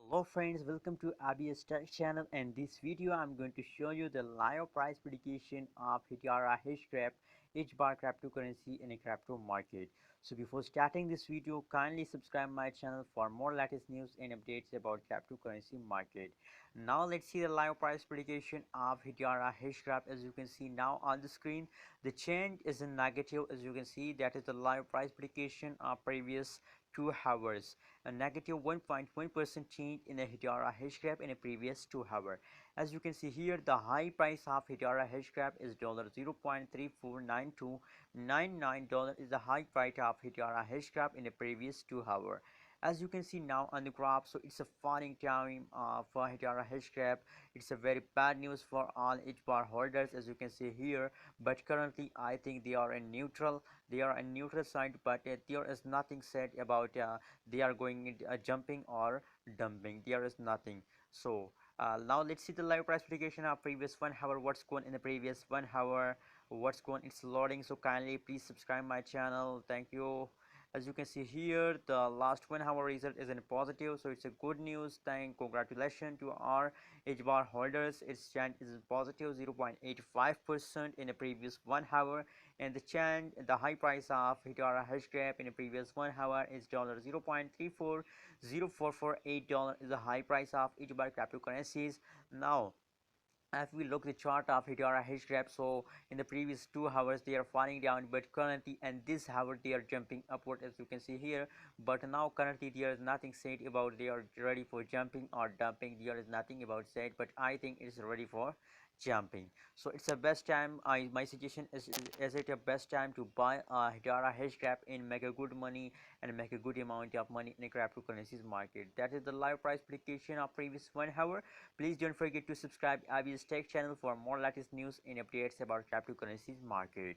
Hello friends, welcome to ABS Tech channel, and this video I'm going to show you the live price prediction of Hedera Hashgraph HBAR cryptocurrency in a crypto market. So before starting this video, kindly subscribe my channel for more latest news and updates about cryptocurrency market. Now let's see the live price prediction of Hedera Hashgraph. As you can see now on the screen, the change is in negative. As you can see, that is the live price prediction of previous 2 hours, a negative 1.1% change in the Hedera Hashgraph in a previous 2 hours. As you can see here, the high price of Hedera Hashgraph is $0.349299. Is the high price of Hedera Hashgraph in the previous 2 hours. As you can see now on the graph, so it's a falling time for Hedera Hashgraph. It's a very bad news for all HBAR holders, as you can see here. But currently I think they are in neutral. They are in neutral side, but there is nothing said about they are going jumping or dumping. There is nothing. So now let's see the live price prediction of previous 1 hour. What's going in the previous 1 hour? What's going? It's loading, so kindly please subscribe my channel. Thank you. As you can see here, the last 1 hour result is in positive, so it's a good news. Congratulations to our HBAR holders. Its change is positive 0.85% in the previous 1 hour, and the high price of Hedera Hashgraph in the previous 1 hour is $0.340448 is the high price of HBAR cryptocurrencies. Now if we look the chart of Hedera Hashgraph, so in the previous 2 hours they are falling down, but currently and this hour they are jumping upward, as you can see here. But now currently there is nothing said about they are ready for jumping or dumping. There is nothing about said, but I think it's ready for jumping. So it's the best time. My suggestion is it a best time to buy Hedera Hashgraph and make a good money and make a good amount of money in the cryptocurrencies market. That is the live price prediction of previous 1 hour. Please don't forget to subscribe ABS Tech channel for more latest news and updates about cryptocurrencies market.